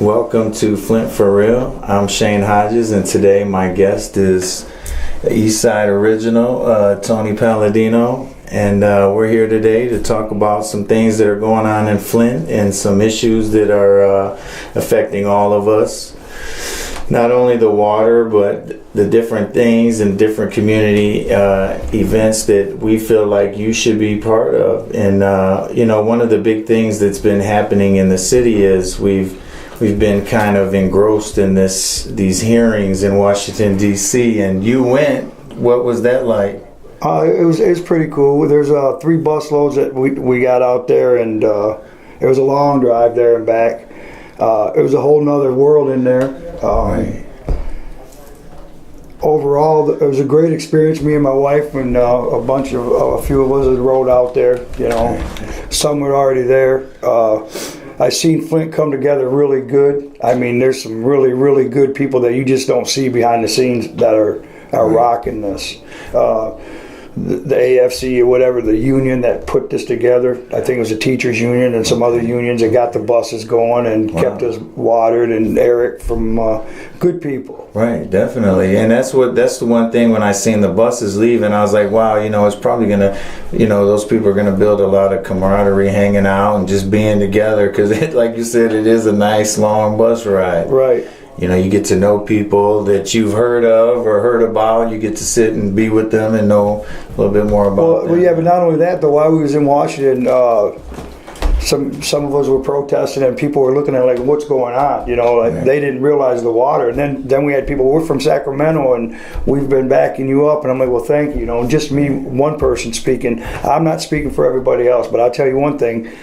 Welcome to Flint for Real. I'm Shayne Hodges, and today my guest is East Side original, Tony Palledeno. And we're here today to talk about some things that are going on in Flint and some issues that are affecting all of us. Not only the water, but the different things and different community events that we feel like you should be part of. And one of the big things that's been happening in the city is we've been kind of engrossed in these hearings in Washington D.C. and you went. What was that like? It was pretty cool. There's 3 bus loads that we got out there, and it was a long drive there and back. It was a whole nother world in there. Right. Overall, it was a great experience. Me and my wife and a few of us had rode out there. Some were already there. I seen Flint come together really good. I mean, there's some really, really good people that you just don't see behind the scenes that are rocking this. The AFC or whatever, the union that put this together, I think it was a teachers union and some other unions that got the buses going and kept us watered, and Eric from good people. Right, definitely. And that's the one thing when I seen the buses leave, and I was like, wow, it's probably gonna, those people are gonna build a lot of camaraderie hanging out and just being together, because like you said, it is a nice long bus ride. Right. You get to know people that you've heard of or heard about. You get to sit and be with them and know a little bit more about them. Well, yeah, but not only that, though, while we was in Washington, some of us were protesting and people were looking at like, what's going on? They didn't realize the water. And then we had people, we're from Sacramento and we've been backing you up. And I'm like, well, thank you. Just me, one person speaking. I'm not speaking for everybody else, but I'll tell you one thing.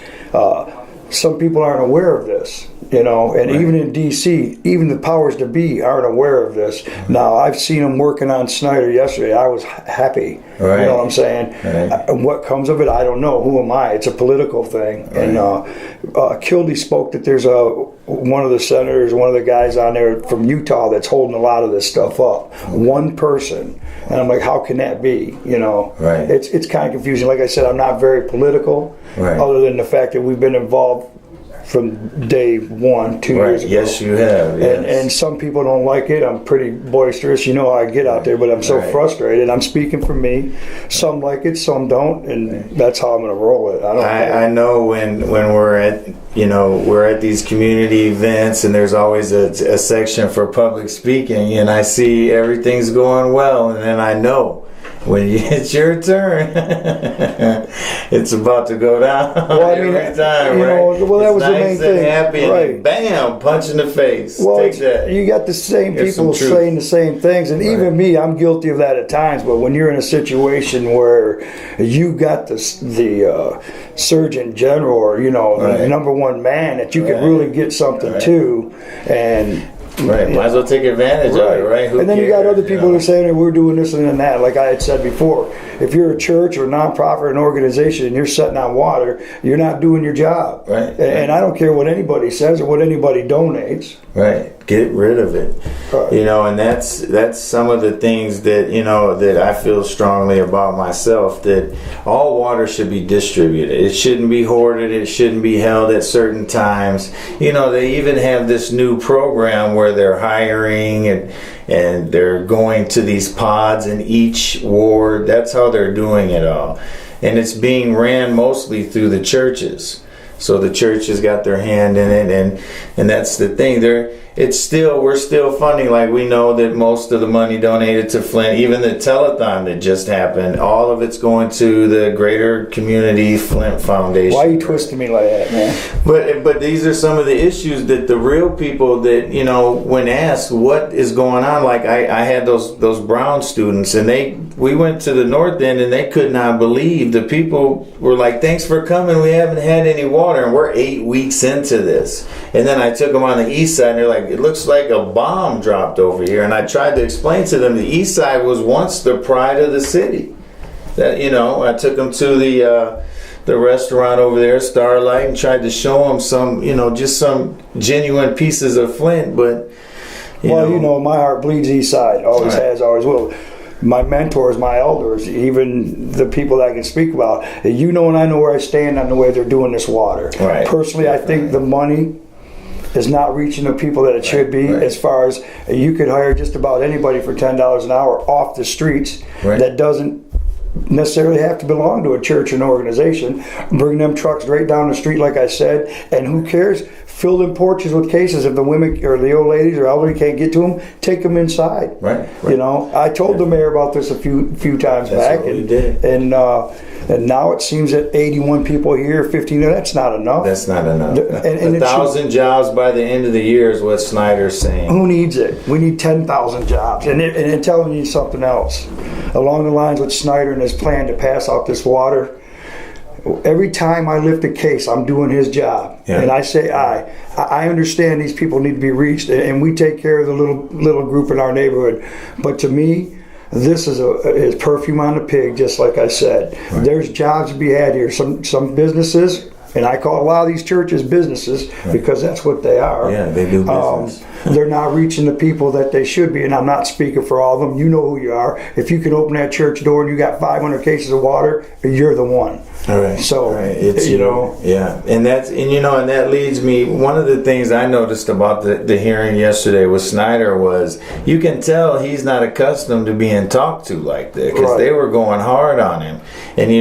Some people aren't aware of this, and right. Even in D.C., even the powers to be aren't aware of this. Now, I've seen them working on Snyder yesterday. I was happy. Right. You know what I'm saying? Right. And what comes of it, I don't know. Who am I? It's a political thing. Right. And Kildee spoke that there's one of the senators, one of the guys on there from Utah that's holding a lot of this stuff up. Okay. One person. And I'm like, how can that be? Right. It's kind of confusing. Like I said, I'm not very political, right. Other than the fact that we've been involved from day one, 2 years ago. Yes, you have. Yes. And some people don't like it. I'm pretty boisterous. How I get out there, but I'm so frustrated. I'm speaking for me. Some like it, some don't, and that's how I'm going to roll it. I know when we're at these community events, and there's always a section for public speaking, and I see everything's going well, and then I know when it's your turn, it's about to go down. Well, every time, right? Well, that was the main thing. Happy, right? And bam, punch in the face. Well, take that. You got the same people saying the same things, and even me, I'm guilty of that at times. But when you're in a situation where you got the Surgeon General, or the number one man that you can really get something to, and. Right, might as well take advantage of it, right? And then you got other people who are saying that we're doing this and that. Like I had said before, if you're a church or a nonprofit or an organization and you're setting on water, you're not doing your job. Right. And I don't care what anybody says or what anybody donates. Right. Get rid of it. Right. And that's some of the things that, that I feel strongly about myself, that all water should be distributed. It shouldn't be hoarded. It shouldn't be held at certain times. They even have this new program where they're hiring and they're going to these pods in each ward. That's how they're doing it all. And it's being ran mostly through the churches. So the churches got their hand in it, and that's the thing. We're still funding. Like, we know that most of the money donated to Flint, even the telethon that just happened, all of it's going to the Greater Community Flint Foundation. Why are you twisting me like that, man? But these are some of the issues that the real people that, when asked what is going on, like I had those Brown students, and we went to the north end and they could not believe. The people were like, thanks for coming, we haven't had any water, and we're 8 weeks into this. And then I took them on the east side and they're like, it looks like a bomb dropped over here. And I tried to explain to them the east side was once the pride of the city. That I took them to the restaurant over there, Starlight, and tried to show them some, just some genuine pieces of Flint. But my heart bleeds east side, always has, always will. My mentors, my elders, even the people that I can speak about, and I know where I stand on the way they're doing this water. Right. Personally, I think the money is not reaching the people that it should be. Right. As far as you could hire just about anybody for $10 an hour off the streets that doesn't necessarily have to belong to a church and organization. Bring them trucks right down the street, like I said, and who cares? Fill them porches with cases. If the women or the old ladies or elderly can't get to them, take them inside. Right. You know, I told the mayor about this a few times back, what we did. And now it seems that 81 people here, 15. That's not enough. That's not enough. And 1,000 jobs by the end of the year is what Snyder's saying. Who needs it? We need 10,000 jobs. And it telling you something else. Along the lines with Snyder and his plan to pass out this water, every time I lift a case, I'm doing his job. Yeah. And I say I understand these people need to be reached, and we take care of the little group in our neighborhood. But to me, this is perfume on the pig, just like I said. Right. There's jobs to be had here. Some businesses, and I call a lot of these churches businesses because that's what they are. Yeah, they do business. They're not reaching the people that they should be, and I'm not speaking for all of them. You know who you are. If you can open that church door and you got 500 cases of water, you're the one. All right. So it's yeah, and that leads me. One of the things I noticed about the hearing yesterday with Snyder was you can tell he's not accustomed to being talked to like that, because they were going hard on him. And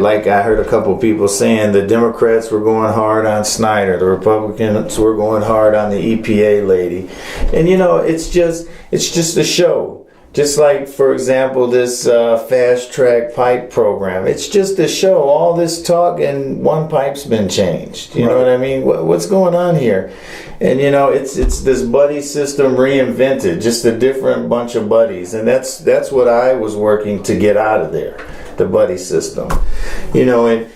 like I heard a couple of people saying the Democrats were going hard on Snyder, the Republicans were going hard on the EPA lady. And it's just a show. Just like, for example, this fast track pipe program. It's just a show. All this talk and one pipe's been changed. You know what I mean? What's going on here? And it's this buddy system reinvented, just a different bunch of buddies. And that's what I was working to get out of there, the buddy system. And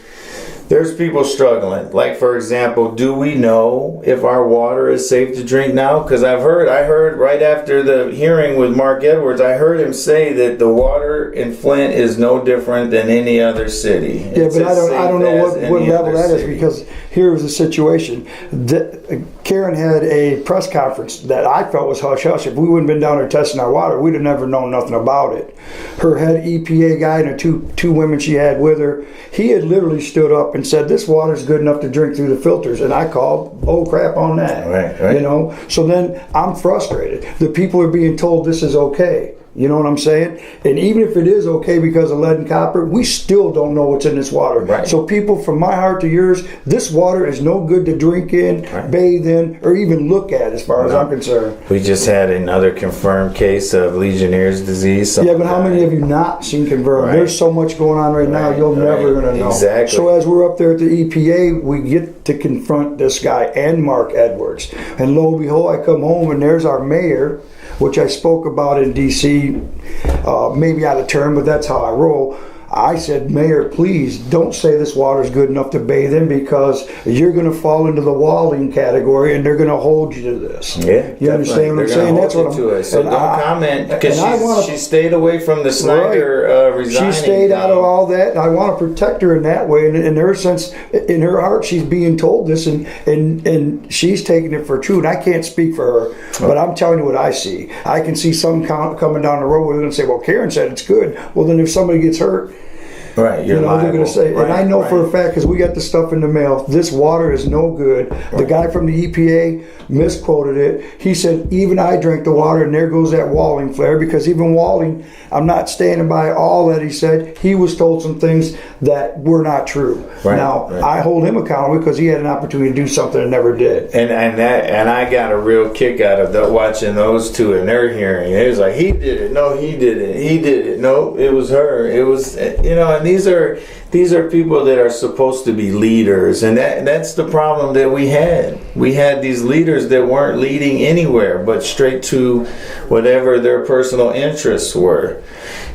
there's people struggling. Like, for example, do we know if our water is safe to drink now? Because I heard right after the hearing with Mark Edwards, I heard him say that the water in Flint is no different than any other city. Yeah, but I don't know what level that is, because here's the situation. Karen had a press conference that I felt was hush-hush. If we wouldn't have been down there testing our water, we'd have never known nothing about it. Her head EPA guy and the two women she had with her, he had literally stood up and said, this water's good enough to drink through the filters. And I called, oh crap on that. Right. So then I'm frustrated. The people are being told this is okay. You know what I'm saying? And even if it is okay because of lead and copper, we still don't know what's in this water. Right. So people, from my heart to yours, this water is no good to drink in, bathe in, or even look at, as far as I'm concerned. We just had another confirmed case of Legionnaire's disease. Yeah, but how many have you not seen confirmed? Right. There's so much going on right now, you're never going to know. Exactly. So as we're up there at the EPA, we get to confront this guy and Mark Edwards. And lo and behold, I come home and there's our mayor, which I spoke about in D.C., maybe out of turn, but that's how I roll. I said, Mayor, please don't say this water is good enough to bathe in, because you're going to fall into the Walling category and they're going to hold you to this. Yeah, you understand what I'm saying? That's what I'm saying. So don't comment, because she stayed away from the Snyder resigning. She stayed out of all that, and I want to protect her in that way. And in her sense, in her heart, she's being told this, and she's taking it for true. And I can't speak for her, but I'm telling you what I see. I can see some coming down the road where they're going to say, well, Karen said it's good. Well, then if somebody gets hurt, right, they're going to say, and I know for a fact, because we got the stuff in the mail, this water is no good. The guy from the EPA misquoted it. He said, even I drank the water, and there goes that Walling flare, because even Walling, I'm not standing by all that he said. He was told some things that were not true. I hold him accountable because he had an opportunity to do something and never did. And I got a real kick out of watching those two in their hearing. It was like, he did it. No, he did it. He did it. No, it was her. It was, and these are people that are supposed to be leaders, and that's the problem that we had. We had these leaders that weren't leading anywhere but straight to whatever their personal interests were.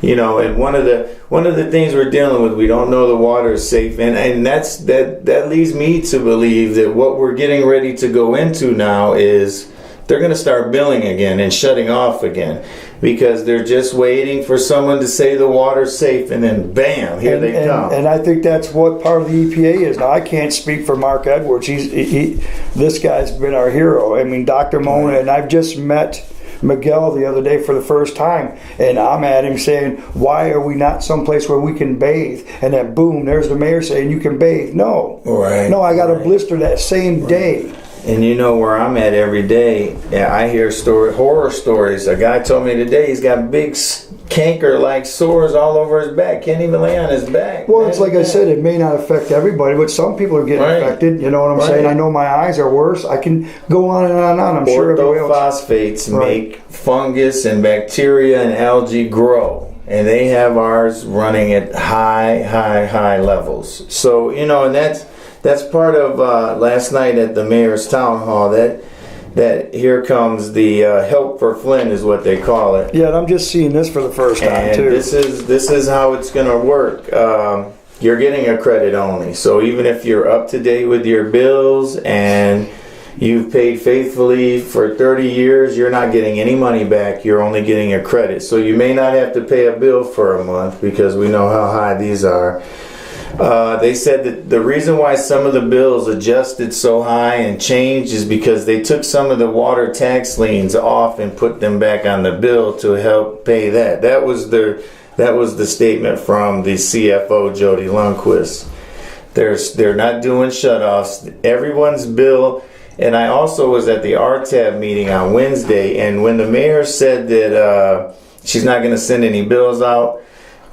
And one of the things we're dealing with, we don't know the water is safe, and that leads me to believe that what we're getting ready to go into now is they're going to start billing again and shutting off again, because they're just waiting for someone to say the water's safe, and then bam, here they come. And I think that's what part of the EPA is. Now, I can't speak for Mark Edwards. This guy's been our hero. I mean, Dr. Mona, and I've just met Miguel the other day for the first time, and I'm at him saying, why are we not someplace where we can bathe? And then boom, there's the mayor saying you can bathe. No, I got a blister that same day. And you know where I'm at every day, I hear horror stories. A guy told me today he's got big canker-like sores all over his back. Can't even lay on his back. Well, it's like I said, it may not affect everybody, but some people are getting affected. You know what I'm saying? I know my eyes are worse. I can go on and on and on. I'm sure everybody else. Orthophosphates make fungus and bacteria and algae grow. And they have ours running at high levels. So, you know, and that's part of last night at the mayor's town hall. That here comes the help for Flint is what they call it. Yeah, and I'm just seeing this for the first time and too. This is how it's going to work. You're getting a credit only. So even if you're up to date with your bills and you've paid faithfully for 30 years, you're not getting any money back. You're only getting a credit. So you may not have to pay a bill for a month because we know how high these are. They said that the reason why some of the bills adjusted so high and changed is because they took some of the water tax liens off and put them back on the bill to help pay that. That was the statement from the CFO, Jody Lundquist. They're not doing shutoffs. Everyone's bill. And I also was at the RTAB meeting on Wednesday, and when the mayor said that she's not going to send any bills out,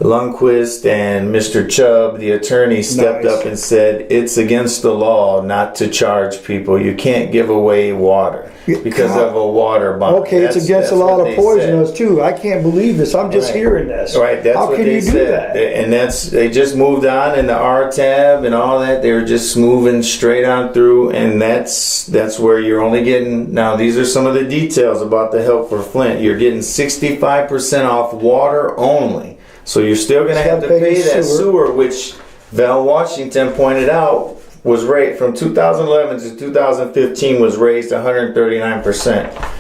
Lundquist and Mr. Chubb, the attorney, stepped up and said it's against the law not to charge people. You can't give away water because of a water bond. Okay, it's against the law to poison us too. I can't believe this. I'm just hearing this. Right, that's how what can they you do said. that? And they just moved on in the RTAB and all that. They were just moving straight on through, and that's where you're only getting. Now these are some of the details about the help for Flint. You're getting 65% off water only. So you're still going to have to pay that sewer, which Val Washington pointed out was raised from 2011 to 2015 was raised 139%.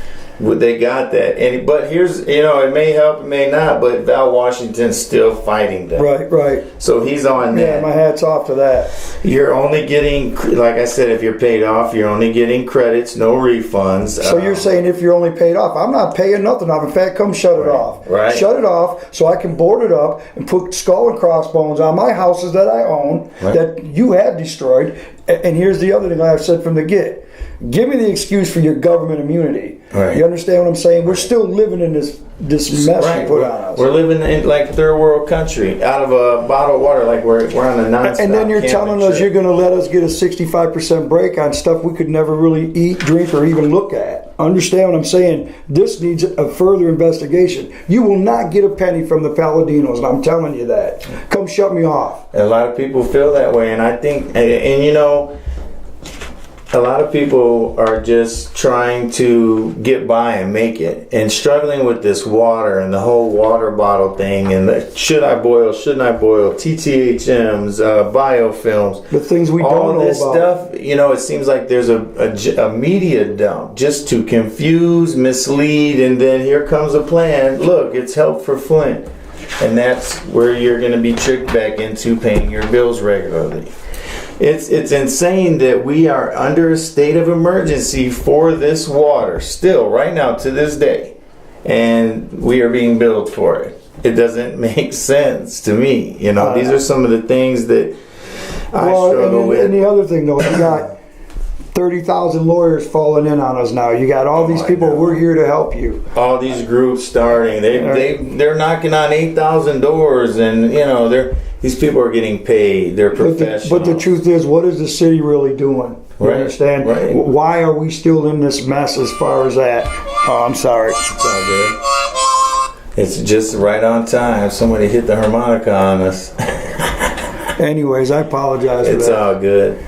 They got that, but here's it may help, it may not, but Val Washington's still fighting that. Right. So he's on that. Yeah, my hat's off to that. You're only getting, like I said, if you're paid off, you're only getting credits, no refunds. So you're saying if you're only paid off, I'm not paying nothing off. In fact, come shut it off. Right. Shut it off so I can board it up and put skull and crossbones on my houses that I own that you have destroyed. And here's the other thing I've said from the get. Give me the excuse for your government immunity. Right. You understand what I'm saying? We're still living in this mess you put on us. We're living in like third world country, out of a bottle of water, like we're on a nonstop. And then you're telling us you're going to let us get a 65% break on stuff we could never really eat, drink, or even look at. Understand what I'm saying? This needs a further investigation. You will not get a penny from the Palladinos, and I'm telling you that. Come shut me off. A lot of people feel that way, and I think, and you know, a lot of people are just trying to get by and make it, and struggling with this water and the whole water bottle thing, and the should I boil, shouldn't I boil, TTHMs, biofilms, the things we all don't know this about. stuff. You know, it seems like there's a media dump just to confuse, mislead, and then here comes a plan. Look, it's help for Flint, and that's where you're going to be tricked back into paying your bills regularly. It's insane that we are under a state of emergency for this water still right now to this day, and we are being billed for it. It doesn't make sense to me. You know, these are some of the things that I struggle with. And the other thing, though, you got 30,000 lawyers falling in on us now. You got all these people. We're here to help you. All these groups starting. They're knocking on 8,000 doors, and you know these people are getting paid. They're professionals. But the truth is, what is the city really doing? You understand? Right. Why are we still in this mess as far as that? Oh, I'm sorry. It's all good. It's just right on time. Somebody hit the harmonica on us. Anyways, I apologize for that. It's all good.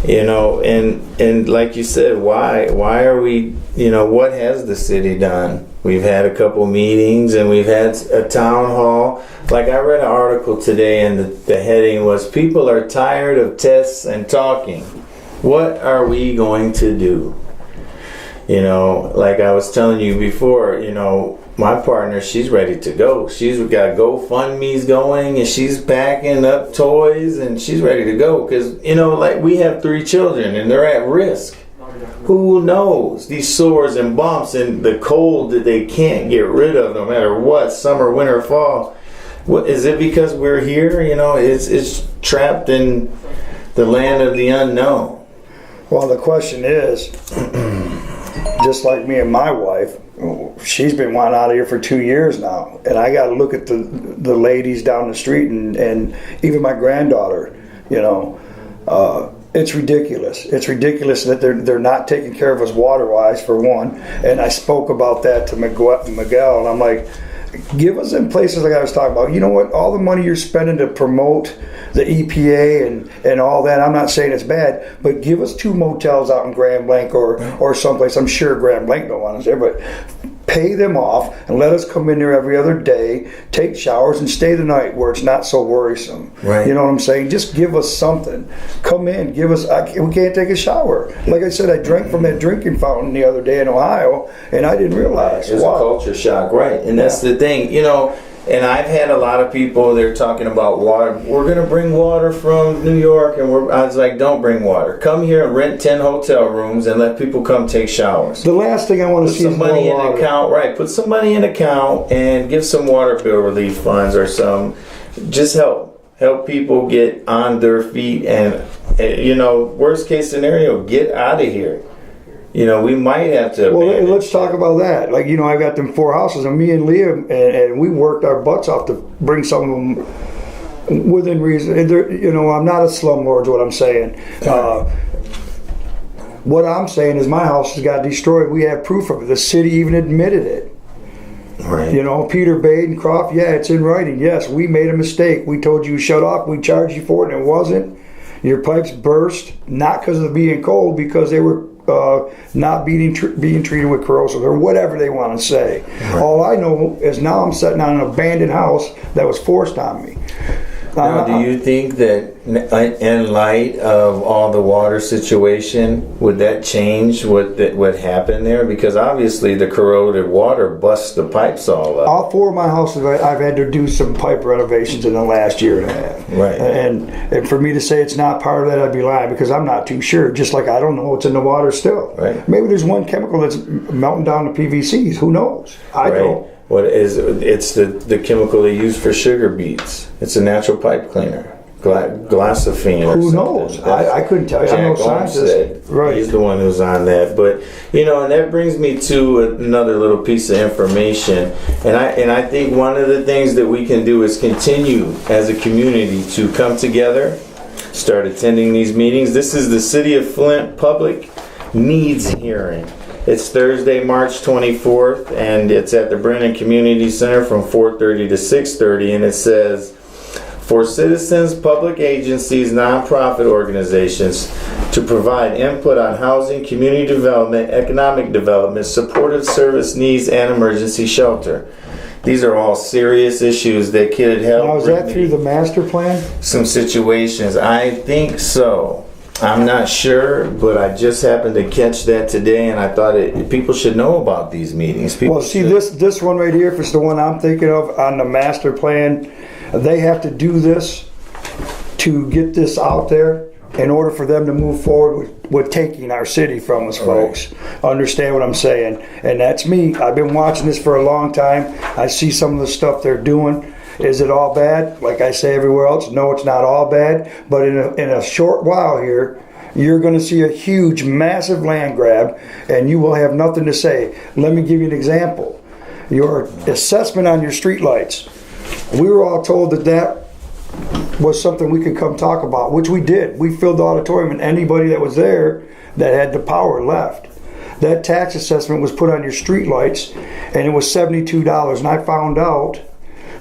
You know, and like you said, why are we, you know, what has the city done? We've had a couple meetings and we've had a town hall. Like I read an article today and the heading was, people are tired of tests and talking. What are we going to do? You know, like I was telling you before, you know, my partner, she's ready to go. She's got GoFundMe's going and she's packing up toys and she's ready to go. Because, you know, like we have 3 children and they're at risk. Who knows? These sores and bumps and the cold that they can't get rid of no matter what, summer, winter, fall. What is it because we're here? You know, it's trapped in the land of the unknown. Well, the question is, just like me and my wife, she's been wanting out of here for 2 years now, and I got to look at the ladies down the street and even my granddaughter. You know, it's ridiculous. It's ridiculous that they're not taking care of us water-wise, for one. And I spoke about that to Miguel, and I'm like, give us in places like I was talking about. You know what? All the money you're spending to promote the EPA and all that, I'm not saying it's bad, but give us 2 motels out in Grand Blanc or someplace. I'm sure Grand Blanc don't want us there, but pay them off and let us come in there every other day, take showers, and stay the night where it's not so worrisome. Right. You know what I'm saying? Just give us something. Come in, give us. We can't take a shower. Like I said, I drank from that drinking fountain the other day in Ohio, and I didn't realize. It's a culture shock, right? And that's the thing, you know. And I've had a lot of people, they're talking about water. We're going to bring water from New York. And I was like, don't bring water. Come here and rent 10 hotel rooms and let people come take showers. The last thing I want to see is more water. Put some money in account, right. Put some money in account and give some water bill relief funds or some. Just help people get on their feet. And, you know, worst case scenario, get out of here. You know, we might have to. Well, let's talk about that. Like, you know, I got them 4 houses, and me and Leah, and we worked our butts off to bring some of them within reason. And you know, I'm not a slumlord, is what I'm saying. What I'm saying is my house has got destroyed. We have proof of it. The city even admitted it. Right. You know, Peter Badencroft, yeah, it's in writing. Yes, we made a mistake. We told you shut off. We charged you for it, and it wasn't. Your pipes burst, not because of being cold, because they were not being treated with corrosive or whatever they want to say. Right. All I know is now I'm sitting on an abandoned house that was forced on me. Now, do you think that in light of all the water situation, would that change what happened there? Because obviously the corroded water busts the pipes all up. All 4 of my houses, I've had to do some pipe renovations in the last year and a half. Right. And for me to say it's not part of that, I'd be lying, because I'm not too sure. Just like I don't know what's in the water still. Right. Maybe there's one chemical that's melting down the PVCs. Who knows? I don't. What is it's the chemical they use for sugar beets. It's a natural pipe cleaner, glyphosate. Who knows? I couldn't tell you. I'm no scientist. Right. He's the one who's on that. But you know, and that brings me to another little piece of information. And I think one of the things that we can do is continue as a community to come together, start attending these meetings. This is the City of Flint Public Needs Hearing. It's Thursday, March 24th, and it's at the Brennan Community Center from 4:30 to 6:30, and it says, for citizens, public agencies, nonprofit organizations to provide input on housing, community development, economic development, supportive service needs, and emergency shelter. These are all serious issues that could help. Now, is that through the master plan? Some situations. I think so. I'm not sure, but I just happened to catch that today, and I thought people should know about these meetings. Well, see, this one right here, if it's the one I'm thinking of on the master plan, they have to do this to get this out there in order for them to move forward with taking our city from us, folks. Right. Understand what I'm saying? And that's me. I've been watching this for a long time. I see some of the stuff they're doing. Is it all bad? Like I say everywhere else, no, it's not all bad. But in a short while here, you're going to see a huge, massive land grab, and you will have nothing to say. Let me give you an example. Your assessment on your streetlights. We were all told that was something we could come talk about, which we did. We filled the auditorium, and anybody that was there that had the power left. That tax assessment was put on your streetlights, and it was $72. And I found out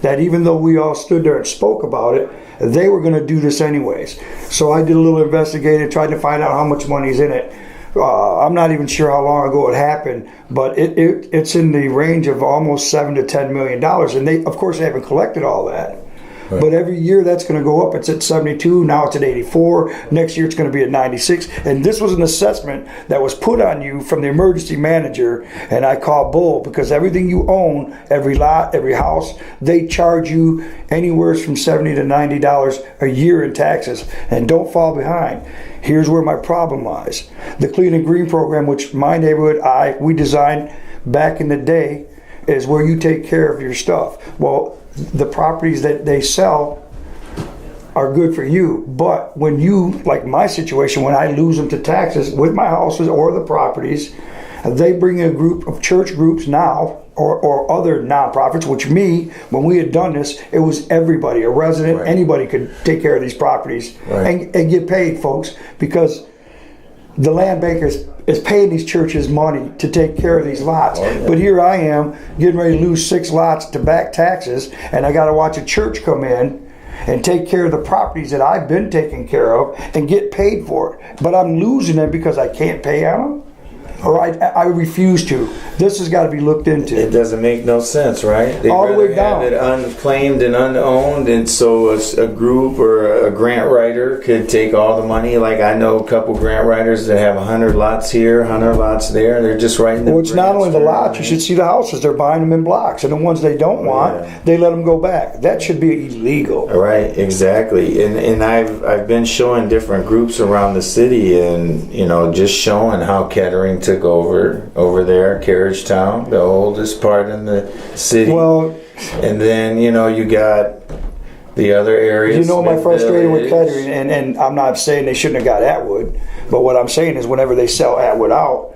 that even though we all stood there and spoke about it, they were going to do this anyways. So I did a little investigating, tried to find out how much money's in it. I'm not even sure how long ago it happened, but it's in the range of almost $7 to $10 million. And they, of course, they haven't collected all that. Right. But every year that's going to go up. It's at 72, now it's at 84. Next year it's going to be at 96. And this was an assessment that was put on you from the emergency manager, and I call bull, because everything you own, every lot, every house, they charge you anywhere from $70 to $90 a year in taxes. And don't fall behind. Here's where my problem lies. The Clean and Green program, which my neighborhood, we designed back in the day, is where you take care of your stuff. Well, the properties that they sell are good for you. But when you, like my situation, when I lose them to taxes with my houses or the properties, they bring in a group of church groups now or other nonprofits, which when we had done this, it was everybody, a resident, anybody could take care of these properties and get paid, folks, because the land bank is paying these churches money to take care of these lots. But here I am getting ready to lose 6 lots to back taxes, and I got to watch a church come in and take care of the properties that I've been taking care of and get paid for it. But I'm losing them because I can't pay on them, or I refuse to. This has got to be looked into. It doesn't make no sense, right? They all the way down. Have it unclaimed and unowned, and so a group or a grant writer could take all the money. Like I know a couple grant writers that have 100 lots here, 100 lots there. They're just writing them. Well, it's not only the lots. You should see the houses. They're buying them in blocks, and the ones they don't want, they let them go back. That should be illegal. Right, exactly. And I've been showing different groups around the city, and just showing how Kettering took over there, Carriage Town, the oldest part in the city. Well, and then you got the other areas. My frustration with Kettering, and I'm not saying they shouldn't have got Atwood, but what I'm saying is whenever they sell Atwood out,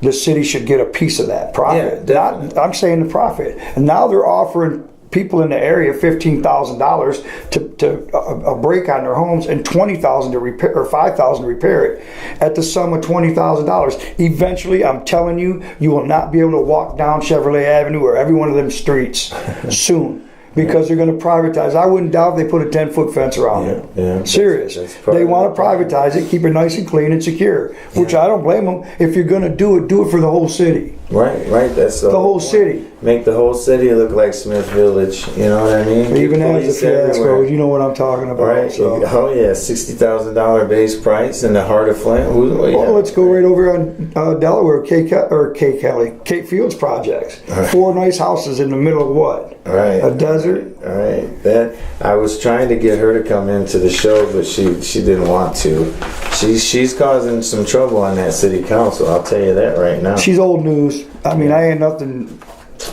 the city should get a piece of that profit. I'm saying the profit. And now they're offering people in the area $15,000 to a break on their homes and $20,000 to repair, or $5,000 to repair it, at the sum of $20,000. Eventually, I'm telling you, you will not be able to walk down Chevrolet Avenue or every one of them streets soon. Because they're going to privatize. I wouldn't doubt they put a 10-foot fence around it. Yeah, serious. They want to privatize it, keep it nice and clean and secure, which I don't blame them. If you're going to do it for the whole city. Right. That's the whole city. Make the whole city look like Smith Village. You know what I mean? Even as a fiasco, you know what I'm talking about. Right. So. Oh yeah, $60,000 base price in the heart of Flint. Let's go right over on Delaware, Kate Fields projects. 4 nice houses in the middle of what? Right. A desert. Right. That I was trying to get her to come into the show, but she didn't want to. She's causing some trouble on that city council. I'll tell you that right now. She's old news. I mean, I ain't nothing.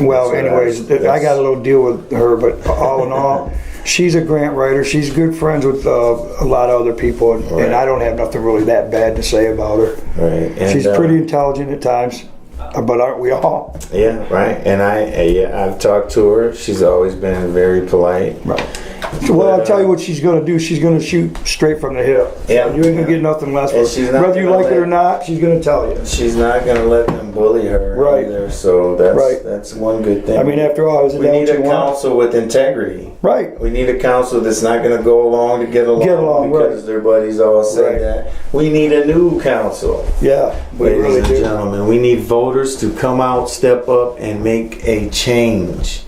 Well, anyways, I got a little deal with her, but all in all, she's a grant writer. She's good friends with a lot of other people, and I don't have nothing really that bad to say about her. Right. And, she's pretty intelligent at times, but aren't we all? Yeah, right. And I've talked to her. She's always been very polite. Right. Well, I'll tell you what she's going to do. She's going to shoot straight from the hip. Yeah. You ain't going to get nothing less. Whether you like it or not, she's going to tell you. She's not going to let them bully her either. So that's one good thing. I mean, after all, we need a council with integrity. Right. We need a council that's not going to go along to get along because their buddies all say that. We need a new council. Yeah, ladies and gentlemen. We need voters to come out, step up, and make a change.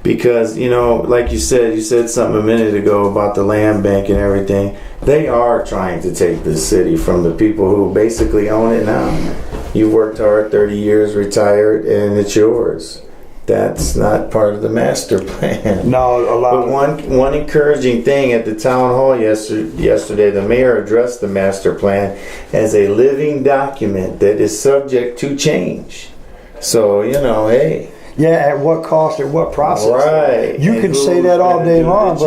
Because, like you said something a minute ago about the land bank and everything. They are trying to take the city from the people who basically own it now. You've worked hard, 30 years, retired, and it's yours. That's not part of the master plan. No, a lot. But one encouraging thing at the town hall yesterday, the mayor addressed the master plan as a living document that is subject to change. So, hey. Yeah, at what cost, at what process? Right. You can say that all day long,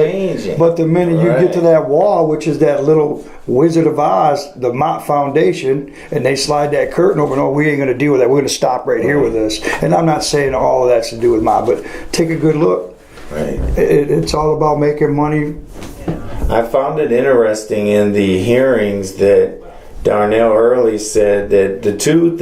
but the minute you get to that wall, which is that little Wizard of Oz, the Mott Foundation, and they slide that curtain over, no, we ain't going to deal with that. We're going to stop right here with this. And I'm not saying all of that's to do with Mott, but take a good look. Right. It's all about making money. I found it interesting in the hearings that Darnell Early said that the two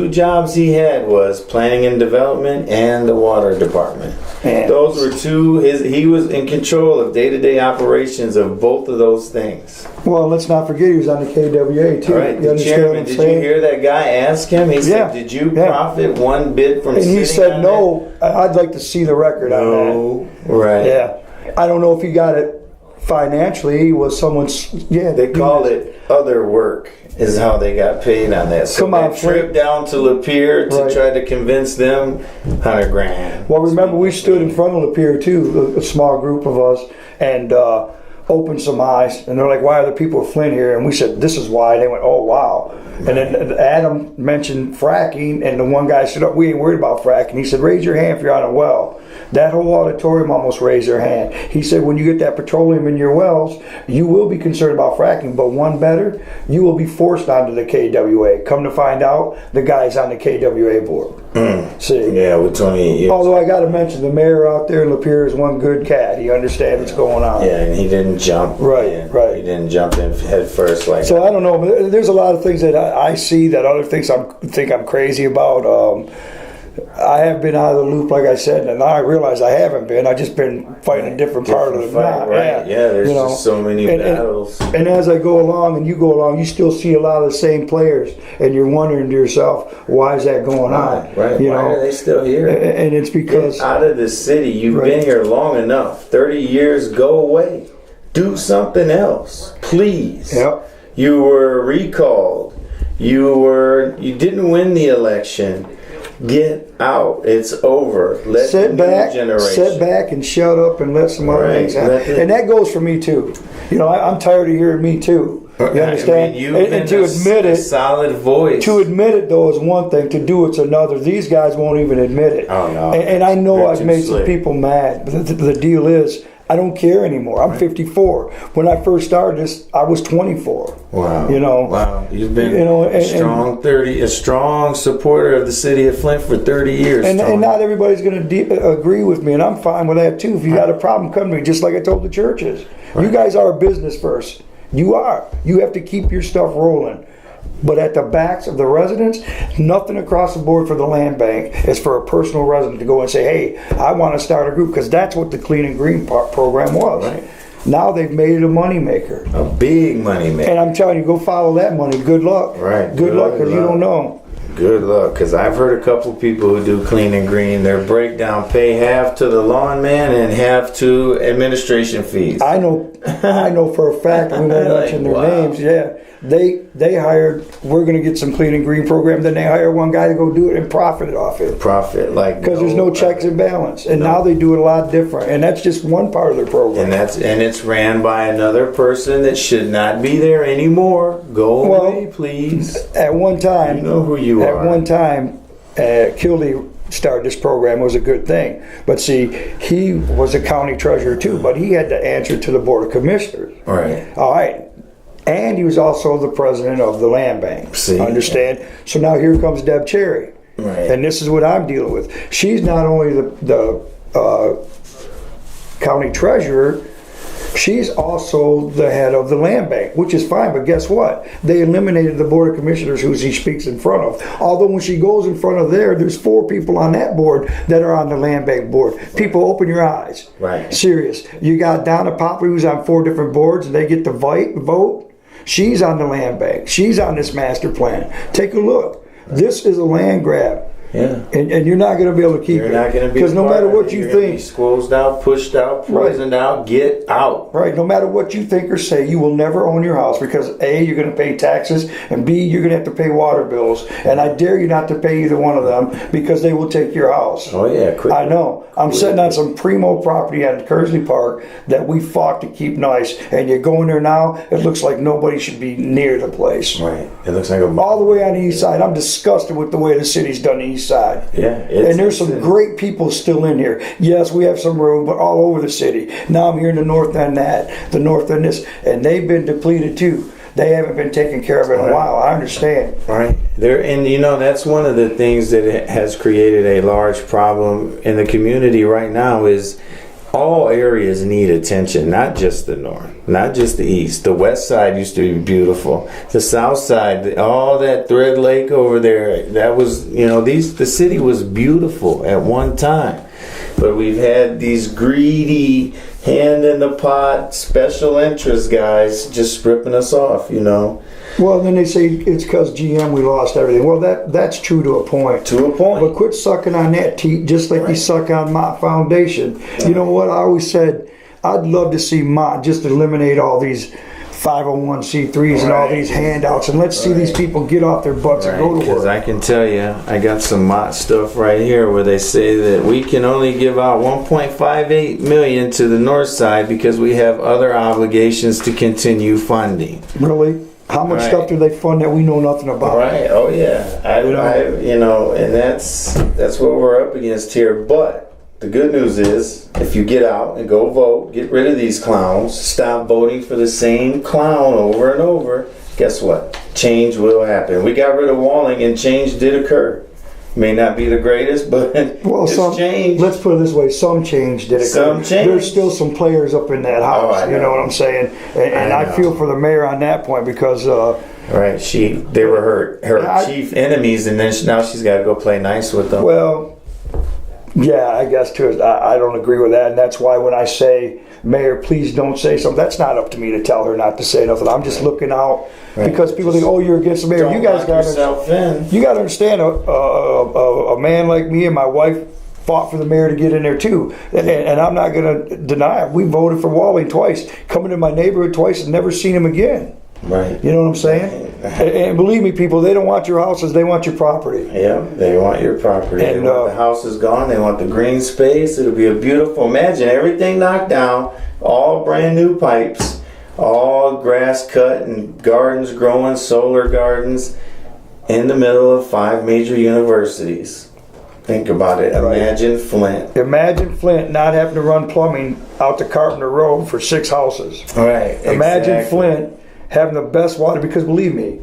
jobs he had was planning and development and the water department. And those were he was in control of day-to-day operations of both of those things. Well, let's not forget he was on the KWA too. Right, the chairman. Did you hear that guy ask him? He said, did you profit one bit from sitting on that? And he said, no, I'd like to see the record on that. Right. Yeah. I don't know if he got it financially. He was someone's, they call it other work is how they got paid on that. So that trip down to Lapeer to try to convince them, $100,000. Well, remember we stood in front of Lapeer too, a small group of us, and opened some eyes, and they're like, why are the people of Flint here? And we said, this is why. They went, oh, wow. And then Adam mentioned fracking, and the one guy stood up, we ain't worried about fracking. He said, raise your hand if you're on a well. That whole auditorium almost raised their hand. He said, when you get that petroleum in your wells, you will be concerned about fracking, but one better, you will be forced onto the KWA. Come to find out, the guy's on the KWA board. See? Yeah, with Tony. Although I got to mention, the mayor out there in Lapeer is one good cat. He understands what's going on. Yeah, and he didn't jump. Right. He didn't jump in head first like. So I don't know, but there's a lot of things that I see that other things think I'm crazy about. I have been out of the loop, like I said, and now I realize I haven't been. I've just been fighting a different part of the fight, right? Yeah, there's just so many battles. And as I go along and you go along, you still see a lot of the same players, and you're wondering to yourself, why is that going on? Right. Why are they still here? And it's because... Get out of the city. You've been here long enough. 30 years, go away. Do something else, please. Yep. You were recalled. You didn't win the election. Get out. It's over. Sit back and shut up and let some other things happen. And that goes for me too. I'm tired of hearing me too. You understand? And to admit it, solid voice. To admit it though is one thing. To do it's another. These guys won't even admit it. Oh no. And I know I've made some people mad. But the deal is, I don't care anymore. I'm 54. When I first started this, I was 24. Wow. Wow. You've been a strong supporter of the city of Flint for 30 years. And not everybody's going to agree with me, and I'm fine with that too. If you got a problem, come to me. Just like I told the churches. Right. You guys are a business first. You are. You have to keep your stuff rolling. But at the backs of the residents, nothing across the board for the land bank is for a personal resident to go and say, hey, I want to start a group, because that's what the Clean and Green program was. Right. Now they've made it a moneymaker. A big moneymaker. And I'm telling you, go follow that money. Good luck. Right. Good luck, because you don't know. Good luck, because I've heard a couple people who do Clean and Green, their breakdown pay half to the lawn man and half to administration fees. I know for a fact, we won't mention their names, yeah. They hired, we're going to get some Clean and Green program, then they hire one guy to go do it and profit off it. Because there's no checks and balance. And now they do it a lot different. And that's just one part of their program. And it's ran by another person that should not be there anymore. Go away, please. At one time, you know who you are. At one time, Kildee started this program. It was a good thing. But see, he was a county treasurer too, but he had to answer to the Board of Commissioners. Right. All right. And he was also the president of the land bank. See? Understand? So now here comes Deb Cherry. Right. And this is what I'm dealing with. She's not only the county treasurer, she's also the head of the land bank, which is fine, but guess what? They eliminated the Board of Commissioners who she speaks in front of. Although when she goes in front of there's 4 people on that board that are on the land bank board. People, open your eyes. Right. Serious. You got Donna Popley, who's on 4 different boards, and they get to vote. She's on the land bank. She's on this master plan. Take a look. This is a land grab. Yeah. And you're not going to be able to keep it. You're not going to be, because no matter what you think, squeezed out, pushed out, poisoned out, get out. Right. No matter what you think or say, you will never own your house, because A, you're going to pay taxes, and B, you're going to have to pay water bills. And I dare you not to pay either one of them, because they will take your house. Oh yeah, quick. I know. I'm sitting on some primo property at Kersley Park that we fought to keep nice, and you go in there now, it looks like nobody should be near the place. Right. It looks like all the way on the east side. I'm disgusted with the way the city's done the east side. Yeah. And there's some great people still in here. Yes, we have some room, but all over the city. Now I'm here in the north end the north end this, and they've been depleted too. They haven't been taken care of in a while. I understand. Right. And that's one of the things that has created a large problem in the community right now is all areas need attention, not just the north, not just the east. The west side used to be beautiful. The south side, all that Thread Lake over there, that was, the city was beautiful at one time. But we've had these greedy, hand in the pot, special interest guys just ripping us off, Well, then they say it's because GM we lost everything. Well, that's true to a point. To a point. But quit sucking on that teat just like you suck on my foundation. You know what? I always said I'd love to see just eliminate all these 501c3s and all these handouts, and let's see these people get off their butts and go to Because work. I can tell you, I got some Mott stuff right here where they say that we can only give out 1.58 million to the north side because we have other obligations to continue funding. Really? How much stuff do they fund that we know nothing about? Right. Oh yeah. And that's what we're up against here. But the good news is, if you get out and go vote, get rid of these clowns, stop voting for the same clown over and over, guess what? Change will happen. We got rid of Walling and change did occur. May not be the greatest, but it's change. Let's put it this way, some change did occur. Some change. There's still some players up in that house, you know what I'm saying? And I feel for the mayor on that point because... right, they were her chief enemies, and then now she's got to go play nice with them. Well... yeah, I guess too. I don't agree with that, and that's why when I say, Mayor, please don't say something, that's not up to me to tell her not to say nothing. I'm just looking out because people think, oh, you're against the mayor. You guys got to understand. A man like me and my wife fought for the mayor to get in there too, and I'm not going to deny it. We voted for Walling twice, coming to my neighborhood twice, and never seen him again. Right. You know what I'm saying? And believe me, people, they don't want your houses, they want your property. Yeah, they want your property. And, they want the house is gone, they want the green space. It'll be a beautiful, imagine everything knocked down, all brand new pipes, all grass cut and gardens growing, solar gardens, in the middle of 5 major universities. Think about it. Imagine Flint. Imagine Flint not having to run plumbing out to Carpenter Road for 6 houses. Right. Imagine Flint having the best water, because believe me,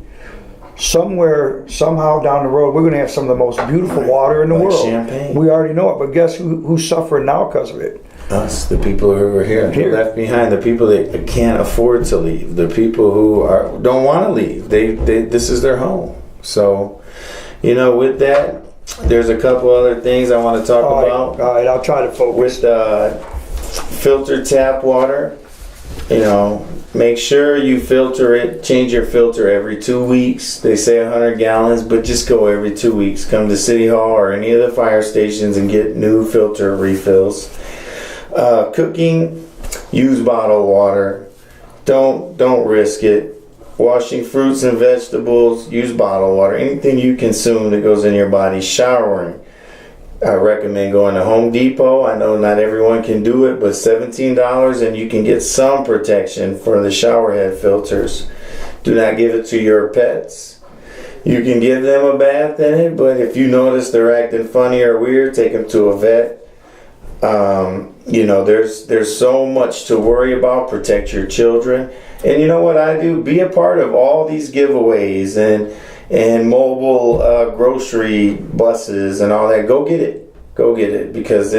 somewhere, somehow down the road, we're going to have some of the most beautiful water in the world. Champagne. We already know it, but guess who's suffering now because of it? Us, the people who are here, left behind, the people that can't afford to leave, the people who don't want to leave. They this is their home. So, with that, there's a couple other things I want to talk about. All right, I'll try to focus. With filtered tap water, make sure you filter it, change your filter every 2 weeks. They say 100 gallons, but just go every 2 weeks. Come to City Hall or any of the fire stations and get new filter refills. Cooking, use bottled water. Don't risk it. Washing fruits and vegetables, use bottled water. Anything you consume that goes in your body. Showering, I recommend going to Home Depot. I know not everyone can do it, but $17 and you can get some protection for the shower head filters. Do not give it to your pets. You can give them a bath in it, but if you notice they're acting funny or weird, take them to a vet. There's so much to worry about. Protect your children. And you know what I do? Be a part of all these giveaways and mobile grocery buses and all that. Go get it because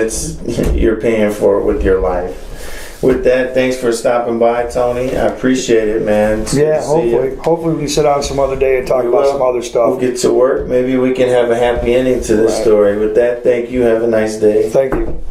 you're paying for it with your life. With that, thanks for stopping by, Tony. I appreciate it, man. Yeah, hopefully we can sit down some other day and talk about some other stuff. We'll get to work. Maybe we can have a happy ending to this story. With that, thank you. Have a nice day. Thank you.